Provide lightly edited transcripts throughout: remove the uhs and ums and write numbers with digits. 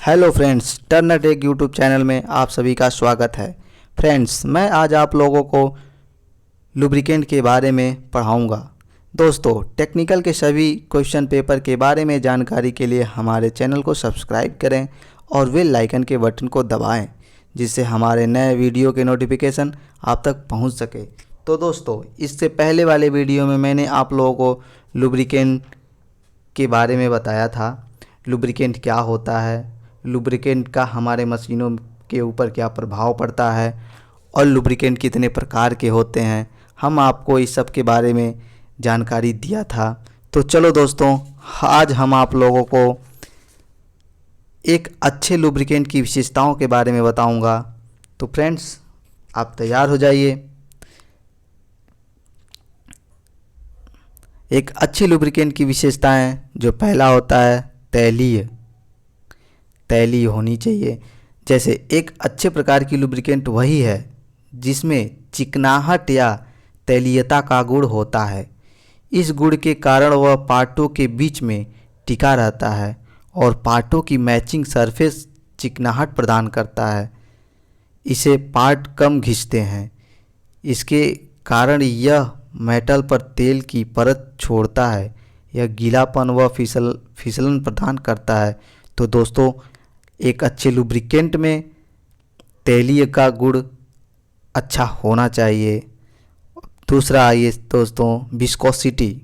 Hello friends, turn take YouTube channel में आप सभी का स्वागत है। फ्रेंड्स, मैं आज आप लोगों को लुब्रिकेंट के बारे में पढ़ाऊंगा। दोस्तों, टेक्निकल के सभी क्वेश्चन पेपर के बारे में जानकारी के लिए हमारे चैनल को सब्सक्राइब करें और बेल आइकन के बटन को दबाएं, जिससे हमारे नए वीडियो के नोटिफिकेशन आप तक पहुंच सके। तो दोस्तों, इससे पहले वाले वीडियो में मैंने आप लोगों को लुब्रिकेंट के बारे में बताया था। लुब्रिकेंट क्या होता है, लुब्रिकेंट का हमारे मशीनों के ऊपर क्या प्रभाव पड़ता है और लुब्रिकेंट कितने प्रकार के होते हैं, हम आपको इस सब के बारे में जानकारी दिया था। तो चलो दोस्तों, आज हम आप लोगों को एक अच्छे लुब्रिकेंट की विशेषताओं के बारे में बताऊंगा। तो फ्रेंड्स, आप तैयार हो जाइए। एक अच्छी लुब्रिकेंट की विशेषताएं, जो पहला होता है तैलीय होनी चाहिए। जैसे एक अच्छे प्रकार की लुब्रिकेंट वही है जिसमें चिकनाहट या तैलीयता का गुण होता है। इस गुण के कारण वह पार्टों के बीच में टिका रहता है और पार्टों की मैचिंग सरफेस चिकनाहट प्रदान करता है। इसे पार्ट कम घिसते हैं। इसके कारण यह मेटल पर तेल की परत छोड़ता है। यह गीलापन व फिसलन प्रदान करता है। तो दोस्तों, एक अच्छे लुब्रिकेंट में तैलीय का गुण अच्छा होना चाहिए। दूसरा, आइए दोस्तों, विस्कोसिटी।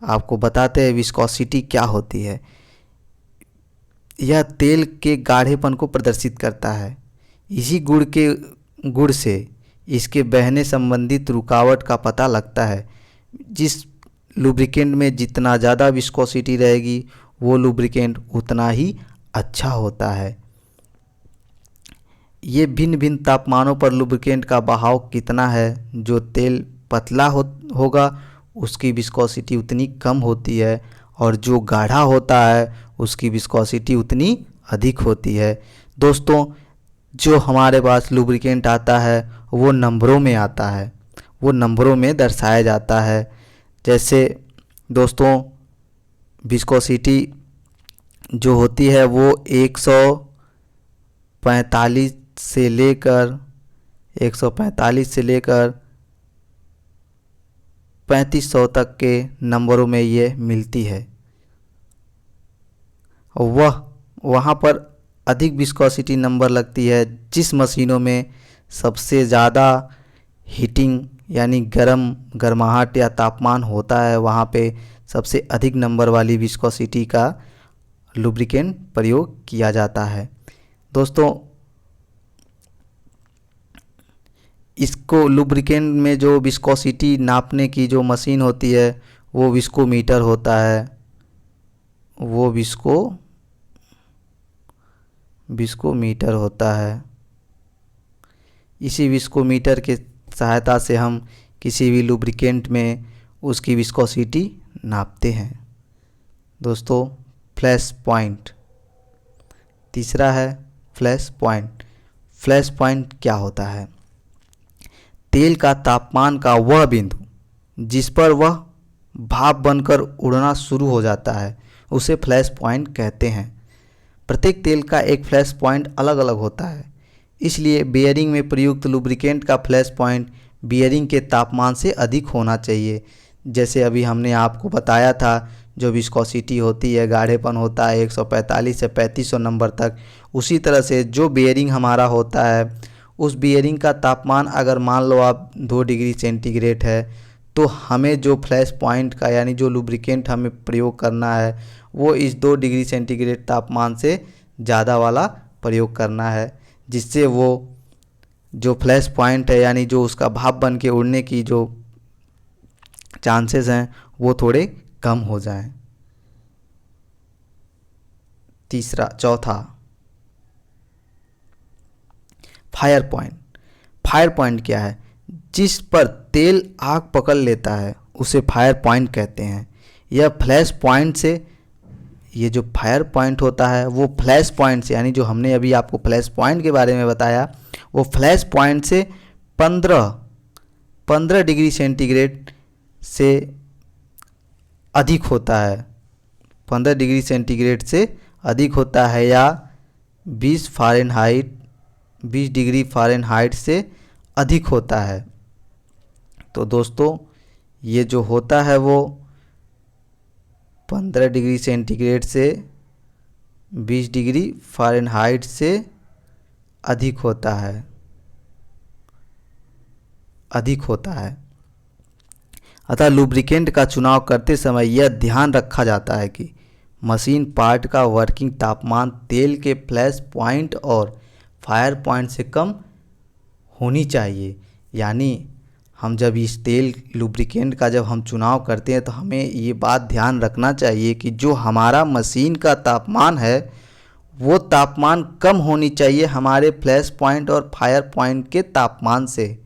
आपको बताते हैं विस्कोसिटी क्या होती है। यह तेल के गाढ़ेपन को प्रदर्शित करता है। इसी गुण से इसके बहने संबंधित रुकावट का पता लगता है। जिस लुब्रिकेंट में जितना ज़्यादा विस्कोसिटी रहेगी, वो लुब्रिकेंट उतना ही अच्छा होता है। ये भिन्न भिन्न तापमानों पर लुब्रिकेंट का बहाव कितना है, जो तेल पतला होगा उसकी विस्कोसिटी उतनी कम होती है, और जो गाढ़ा होता है उसकी विस्कोसिटी उतनी अधिक होती है। दोस्तों, जो हमारे पास लुब्रिकेंट आता है वो नंबरों में आता है, वो नंबरों में दर्शाया जाता है। जैसे दोस्तों, विस्कोसिटी जो होती है वो 145 से लेकर 3500 तक के नंबरों में ये मिलती है। वहाँ पर अधिक विस्कोसिटी नंबर लगती है जिस मशीनों में सबसे ज़्यादा हीटिंग यानी गर्माहट या तापमान होता है। वहाँ पे सबसे अधिक नंबर वाली विस्कोसिटी का लुब्रिकेंट प्रयोग किया जाता है। दोस्तों, इसको लुब्रिकेंट में जो विस्कोसिटी नापने की जो मशीन होती है वो विस्कोमीटर होता है। वो विस्कोमीटर होता है। इसी विस्कोमीटर के सहायता से हम किसी भी लुब्रिकेंट में उसकी विस्कोसिटी नापते हैं। दोस्तों, फ्लैश पॉइंट। तीसरा है फ्लैश पॉइंट। फ्लैश पॉइंट क्या होता है? तेल का तापमान का वह बिंदु जिस पर वह भाप बनकर उड़ना शुरू हो जाता है उसे फ्लैश पॉइंट कहते हैं। प्रत्येक तेल का एक फ्लैश पॉइंट अलग अलग होता है, इसलिए बियरिंग में प्रयुक्त लुब्रिकेंट का फ्लैश पॉइंट बियरिंग के तापमान से अधिक होना चाहिए। जैसे अभी हमने आपको बताया था, जो विस्कोसिटी होती है, गाढ़ेपन होता है 145 से 3500 नंबर तक। उसी तरह से जो बियरिंग हमारा होता है, उस बियरिंग का तापमान अगर मान लो आप 2 डिग्री सेंटीग्रेड है, तो हमें जो फ्लैश पॉइंट का यानी जो लुब्रिकेंट हमें प्रयोग करना है वो इस 2 डिग्री सेंटीग्रेड तापमान से ज़्यादा वाला प्रयोग करना है, जिससे वो जो फ्लैश पॉइंट है यानी जो उसका भाप बन के उड़ने की जो चांसेस हैं वो थोड़े कम हो जाएं। चौथा, फायर पॉइंट। फायर पॉइंट क्या है? जिस पर तेल आग पकड़ लेता है उसे फायर पॉइंट कहते हैं। यह फ्लैश पॉइंट से, ये जो फायर पॉइंट होता है वो फ्लैश पॉइंट से, यानी जो हमने अभी आपको फ्लैश पॉइंट के बारे में बताया, वो फ्लैश पॉइंट से 15 डिग्री सेंटीग्रेड से अधिक होता है। 15 डिग्री सेंटीग्रेड से अधिक होता है, या 20 डिग्री फ़ारेनहाइट से अधिक होता है। तो दोस्तों ये जो होता है वो 15 डिग्री सेंटीग्रेड से 20 डिग्री फ़ारेनहाइट से अधिक होता है, अतः लुब्रिकेंट का चुनाव करते समय यह ध्यान रखा जाता है कि मशीन पार्ट का वर्किंग तापमान तेल के फ्लैश पॉइंट और फायर पॉइंट से कम होनी चाहिए। यानी हम जब इस तेल लुब्रिकेंट का जब हम चुनाव करते हैं तो हमें ये बात ध्यान रखना चाहिए कि जो हमारा मशीन का तापमान है वो तापमान कम होनी चाहिए हमारे फ्लैश पॉइंट और फायर पॉइंट के तापमान से।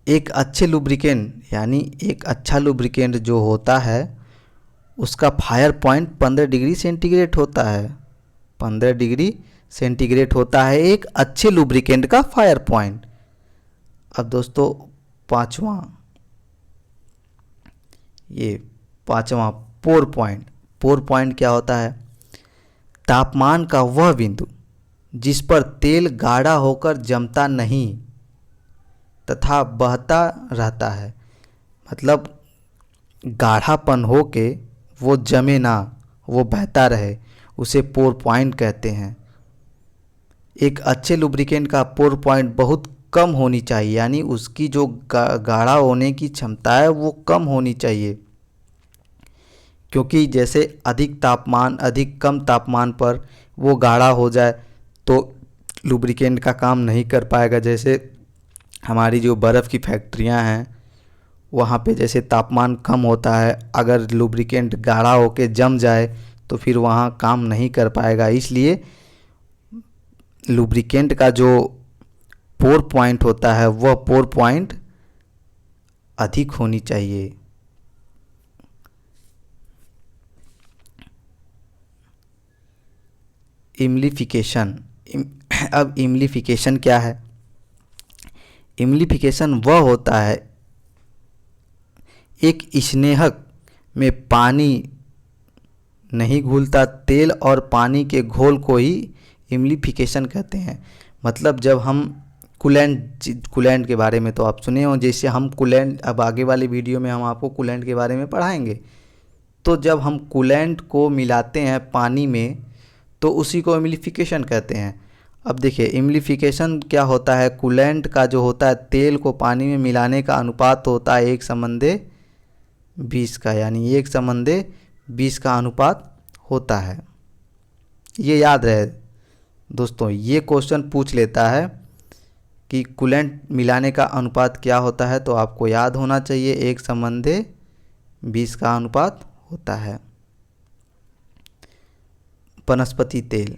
एक अच्छे लुब्रिकेंट यानी एक अच्छा लुब्रिकेंट जो होता है उसका फायर पॉइंट 15 डिग्री सेंटीग्रेड होता है, 15 डिग्री सेंटीग्रेड होता है एक अच्छे लुब्रिकेंट का फायर पॉइंट। अब दोस्तों पांचवा पोर पॉइंट। पोर पॉइंट क्या होता है? तापमान का वह बिंदु जिस पर तेल गाढ़ा होकर जमता नहीं तथा बहता रहता है, मतलब गाढ़ापन हो के वो जमे ना, वो बहता रहे, उसे पोर पॉइंट कहते हैं। एक अच्छे लुब्रिकेंट का पोर पॉइंट बहुत कम होनी चाहिए, यानी उसकी जो गाढ़ा होने की क्षमता है वो कम होनी चाहिए, क्योंकि जैसे अधिक कम तापमान पर वो गाढ़ा हो जाए तो लुब्रिकेंट का काम नहीं कर पाएगा। जैसे हमारी जो बर्फ़ की फैक्ट्रियां हैं वहाँ पे जैसे तापमान कम होता है, अगर लुब्रिकेंट गाढ़ा होके जम जाए तो फिर वहाँ काम नहीं कर पाएगा। इसलिए लुब्रिकेंट का जो पोर पॉइंट होता है वह पोर पॉइंट अधिक होनी चाहिए। इम्लीफिकेशन। अब इम्लीफिकेशन क्या है? इम्लीफिकेशन वह होता है एक स्नेहक में पानी नहीं घुलता तेल और पानी के घोल को ही इम्लीफिकेशन कहते हैं। मतलब जब हम कूलेंट के बारे में तो आप सुने हो, जैसे हम कूलेंट, अब आगे वाले वीडियो में हम आपको कूलेंट के बारे में पढ़ाएंगे। तो जब हम कूलेंट को मिलाते हैं पानी में तो उसी को इम्लीफिकेशन कहते हैं। अब देखिए इम्लीफिकेशन क्या होता है? कूलेंट का जो होता है तेल को पानी में मिलाने का अनुपात होता है 1:20 का, यानी 1:20 का अनुपात होता है। ये याद रहे दोस्तों, ये क्वेश्चन पूछ लेता है कि कूलेंट मिलाने का अनुपात क्या होता है, तो आपको याद होना चाहिए 1:20 का अनुपात होता है। वनस्पति तेल।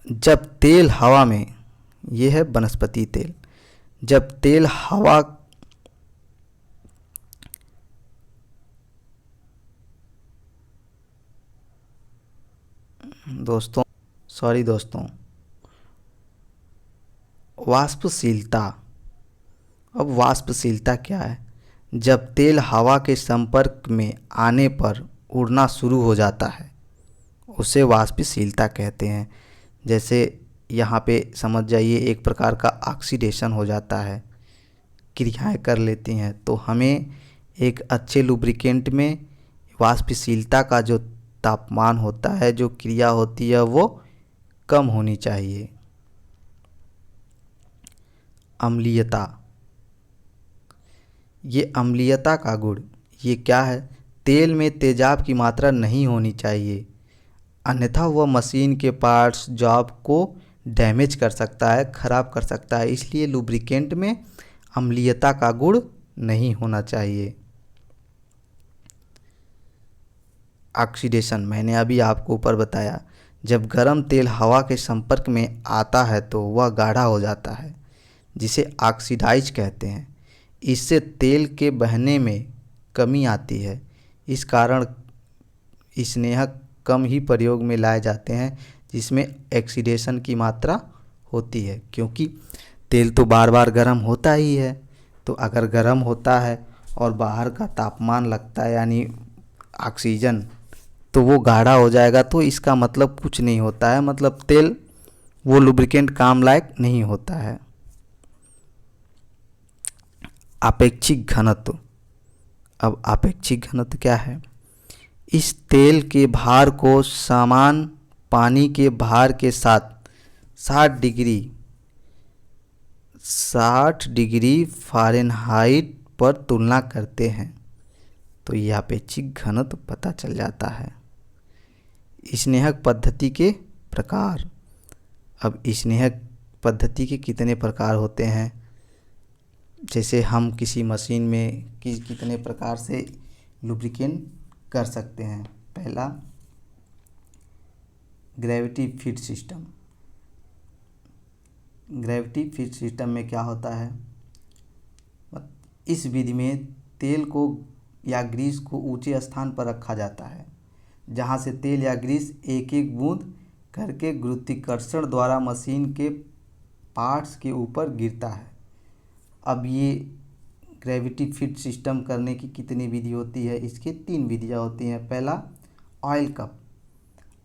जब तेल हवा में, ये है वनस्पति तेल, जब तेल हवा दोस्तों वाष्पशीलता। अब वाष्पशीलता क्या है? जब तेल हवा के संपर्क में आने पर उड़ना शुरू हो जाता है उसे वाष्पशीलता कहते हैं। जैसे यहाँ पे समझ जाइए एक प्रकार का ऑक्सीडेशन हो जाता है, क्रियाएं कर लेती हैं। तो हमें एक अच्छे लुब्रिकेंट में वाष्पशीलता का जो तापमान होता है, जो क्रिया होती है, वो कम होनी चाहिए। अम्लीयता। ये अम्लीयता का गुण, ये क्या है? तेल में तेजाब की मात्रा नहीं होनी चाहिए, अन्यथा वह मशीन के पार्ट्स जॉब को डैमेज कर सकता है, ख़राब कर सकता है। इसलिए लुब्रिकेंट में अम्लीयता का गुण नहीं होना चाहिए। ऑक्सीडेशन, मैंने अभी आपको ऊपर बताया, जब गर्म तेल हवा के संपर्क में आता है तो वह गाढ़ा हो जाता है, जिसे ऑक्सीडाइज कहते हैं। इससे तेल के बहने में कमी आती है। इस कारण स्नेहक कम ही प्रयोग में लाए जाते हैं जिसमें ऑक्सीडेशन की मात्रा होती है, क्योंकि तेल तो बार बार गर्म होता ही है। तो अगर गर्म होता है और बाहर का तापमान लगता है, यानी ऑक्सीजन तो वो गाढ़ा हो जाएगा, तो इसका मतलब कुछ नहीं होता है, मतलब तेल वो लुब्रिकेंट काम लायक नहीं होता है। आपेक्षिक घनत्व। अब आपेक्षिक घनत्व क्या है? इस तेल के भार को समान पानी के भार के साथ 60 डिग्री फ़ारेनहाइट पर तुलना करते हैं तो यह अपेक्षिक घनत्व पता चल जाता है। स्नेहक पद्धति के प्रकार। अब स्नेहक पद्धति के कितने प्रकार होते हैं? जैसे हम किसी मशीन में कितने प्रकार से लुब्रिकेंट कर सकते हैं। पहला, gravity feed system. Gravity feed system में क्या होता है? इस विधि में तेल को या ग्रीस को ऊंचे स्थान पर रखा जाता है, जहां से तेल या ग्रीस एक एक बूंद करके गुरुत्वाकर्षण द्वारा मशीन के पार्ट्स के ऊपर गिरता है। अब ये ग्रेविटी फीड सिस्टम करने की कितनी विधि होती है? इसकी 3 विधियाँ होती हैं। पहला, ऑयल कप।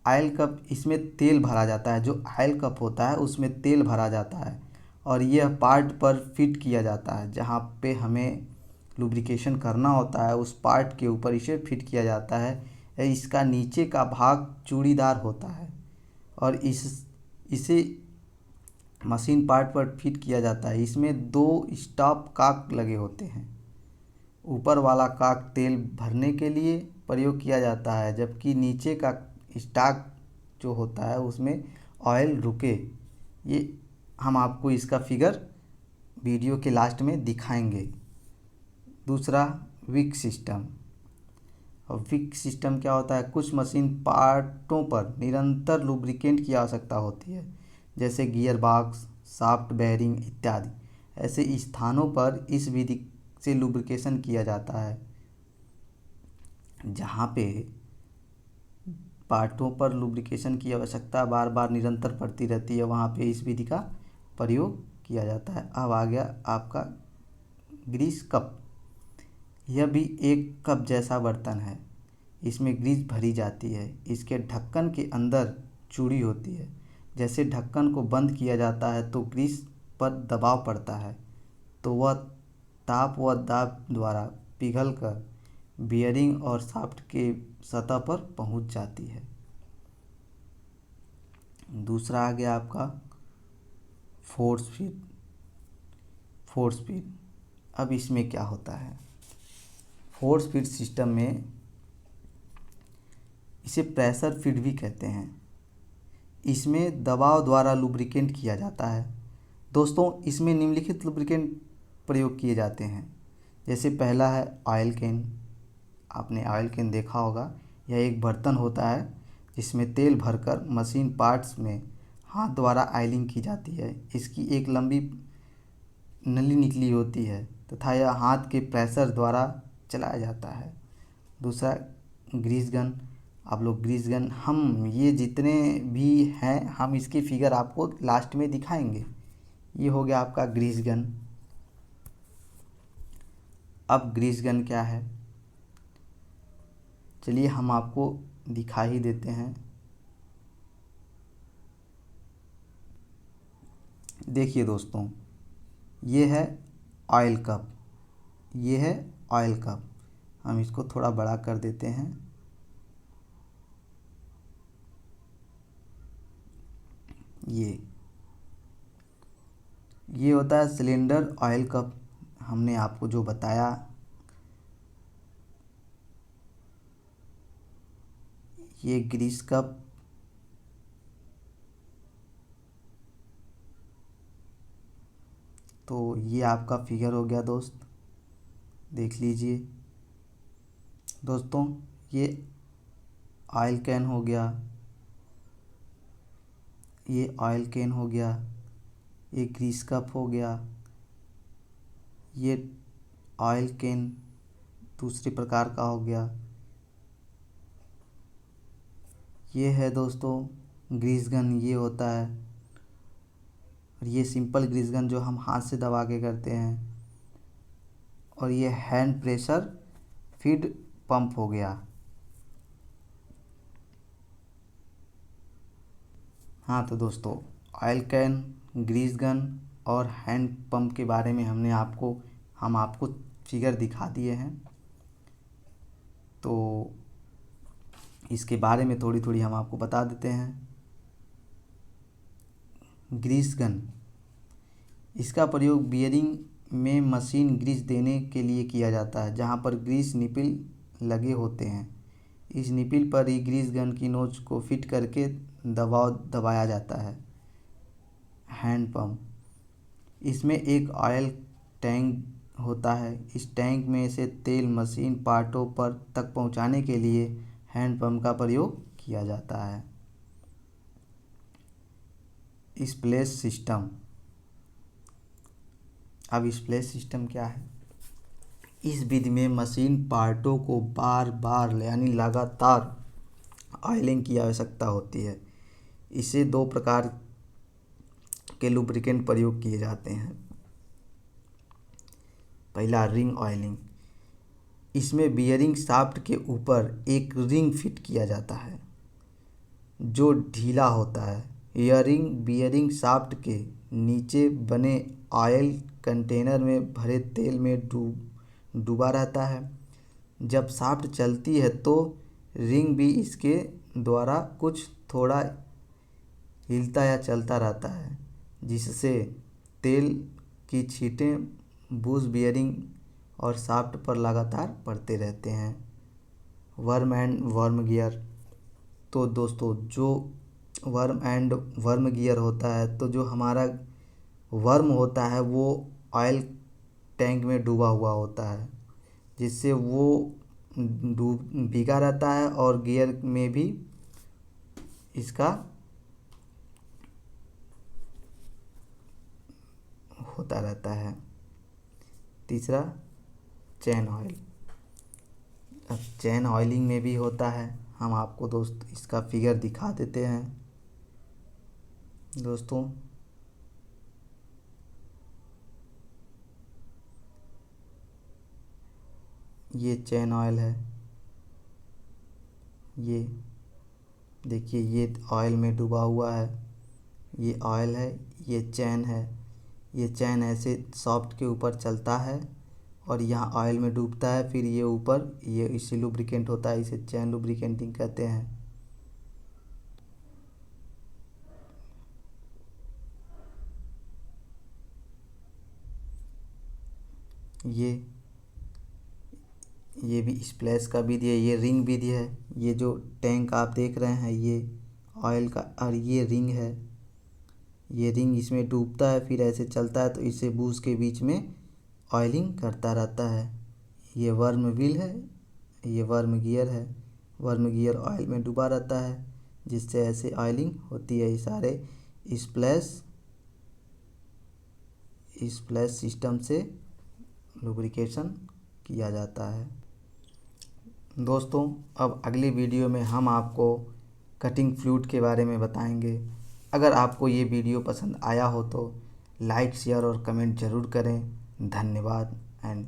ऑयल कप, इसमें तेल भरा जाता है। जो ऑयल कप होता है उसमें तेल भरा जाता है और यह पार्ट पर फिट किया जाता है। जहाँ पे हमें लुब्रिकेशन करना होता है उस पार्ट के ऊपर इसे फिट किया जाता है। इसका नीचे का भाग चूड़ीदार होता है और इसे मशीन पार्ट पर फिट किया जाता है। इसमें 2 स्टॉप कॉक लगे होते हैं। ऊपर वाला कॉक तेल भरने के लिए प्रयोग किया जाता है, जबकि नीचे का स्टॉक जो होता है उसमें ऑयल रुके। ये हम आपको इसका फिगर वीडियो के लास्ट में दिखाएंगे। दूसरा, विक सिस्टम। और विक सिस्टम क्या होता है? कुछ मशीन पार्टों पर निरंतर लुब्रिकेंट की आवश्यकता होती है, जैसे गियर बॉक्स, शाफ्ट बेयरिंग इत्यादि। ऐसे स्थानों पर इस विधि से लुब्रिकेशन किया जाता है। जहाँ पे पार्टों पर लुब्रिकेशन की आवश्यकता बार बार निरंतर पड़ती रहती है, वहाँ पे इस विधि का प्रयोग किया जाता है। अब आ गया आपका ग्रीस कप। यह भी एक कप जैसा बर्तन है। इसमें ग्रीस भरी जाती है। इसके ढक्कन के अंदर चूड़ी होती है। जैसे ढक्कन को बंद किया जाता है तो ग्रीस पर दबाव पड़ता है, तो वह ताप व दाब द्वारा पिघलकर बियरिंग और शाफ्ट के सतह पर पहुंच जाती है। दूसरा आ गया आपका फोर्स फीड। फोर्स फीड, अब इसमें क्या होता है? फोर्स फीड सिस्टम में इसे प्रेशर फीड भी कहते हैं। इसमें दबाव द्वारा लुब्रिकेंट किया जाता है। दोस्तों, इसमें निम्नलिखित लुब्रिकेंट प्रयोग किए जाते हैं। जैसे पहला है ऑयल कैन। आपने ऑयल कैन देखा होगा। यह एक बर्तन होता है जिसमें तेल भरकर मशीन पार्ट्स में हाथ द्वारा ऑयलिंग की जाती है। इसकी एक लंबी नली निकली होती है तथा यह हाथ के प्रेशर द्वारा चलाया जाता है। दूसरा, ग्रीस गन। आप लोग ग्रीस गन, हम ये जितने भी हैं हम इसकी फिगर आपको लास्ट में दिखाएंगे। ये हो गया आपका ग्रीस गन। अब ग्रीस गन क्या है, चलिए हम आपको दिखा ही देते हैं। देखिए दोस्तों, ये है ऑयल कप, ये है ऑयल कप। हम इसको थोड़ा बड़ा कर देते हैं। ये होता है सिलेंडर ऑयल कप। हमने आपको जो बताया, ये ग्रीस कप। तो ये आपका फिगर हो गया दोस्त, देख लीजिए। दोस्तों, ये ऑयल कैन हो गया, ये ऑयल कैन हो गया, ये ग्रीस कप हो गया, ये ऑयल कैन दूसरे प्रकार का हो गया। ये है दोस्तों ग्रीस गन, ये होता है। और ये सिंपल ग्रीस गन जो हम हाथ से दबा के करते हैं। और ये हैंड प्रेशर फीड पंप हो गया। हाँ तो दोस्तों, ऑयल कैन, ग्रीस गन और हैंड पंप के बारे में हम आपको फिगर दिखा दिए हैं। तो इसके बारे में थोड़ी थोड़ी हम आपको बता देते हैं। ग्रीस गन, इसका प्रयोग बियरिंग में मशीन ग्रीस देने के लिए किया जाता है, जहां पर ग्रीस निपिल लगे होते हैं। इस निपिल पर ही ग्रीस गन की नोच को फिट करके दबाया जाता है। हैंड पंप, इसमें एक ऑयल टैंक होता है। इस टैंक में से तेल मशीन पार्टों पर तक पहुंचाने के लिए हैंड पंप का प्रयोग किया जाता है। स्प्लैश सिस्टम, अब स्प्लैश सिस्टम क्या है? इस विधि में मशीन पार्टों को बार बार यानी लगातार ऑयलिंग की आवश्यकता होती है। इसे दो प्रकार के लुब्रिकेंट प्रयोग किए जाते हैं। पहला, रिंग ऑयलिंग। इसमें बियरिंग शाफ्ट के ऊपर एक रिंग फिट किया जाता है जो ढीला होता है। यह रिंग बियरिंग शाफ्ट के नीचे बने ऑयल कंटेनर में भरे तेल में डूबा रहता है। जब शाफ्ट चलती है तो रिंग भी इसके द्वारा कुछ थोड़ा हिलता या चलता रहता है, जिससे तेल की छींटें बुश बियरिंग और शाफ्ट पर लगातार पड़ते रहते हैं। वर्म एंड वर्म गियर, तो दोस्तों जो वर्म एंड वर्म गियर होता है, तो जो हमारा वर्म होता है वो ऑयल टैंक में डूबा हुआ होता है, जिससे वो भीगा रहता है और गियर में भी इसका होता रहता है। तीसरा, चैन ऑयल। अब चैन ऑयलिंग में भी होता है। हम आपको दोस्त इसका फिगर दिखा देते हैं। दोस्तों, ये चैन ऑयल है। ये देखिए, ये ऑयल में डूबा हुआ है, ये ऑयल है, ये चैन है। ये चैन ऐसे सॉफ्ट के ऊपर चलता है और यहाँ ऑयल में डूबता है, फिर ये ऊपर ये इसे लुब्रिकेंट होता है, इसे चैन लुब्रिकेंटिंग कहते हैं। ये भी स्प्लैश का विधि है, ये रिंग विधि है। ये जो टैंक आप देख रहे हैं ये ऑयल का, और ये रिंग है। ये रिंग इसमें डूबता है फिर ऐसे चलता है, तो इसे बूश के बीच में ऑयलिंग करता रहता है। ये वर्म व्हील है, ये वर्म गियर है। वर्म गियर ऑयल में डूबा रहता है, जिससे ऐसे ऑयलिंग होती है। ये सारे स्प्लैश सिस्टम से लुब्रिकेशन किया जाता है। दोस्तों, अब अगली वीडियो में हम आपको कटिंग फ्लूइड के बारे में बताएंगे। अगर आपको ये वीडियो पसंद आया हो तो लाइक, शेयर और कमेंट ज़रूर करें। धन्यवाद एंड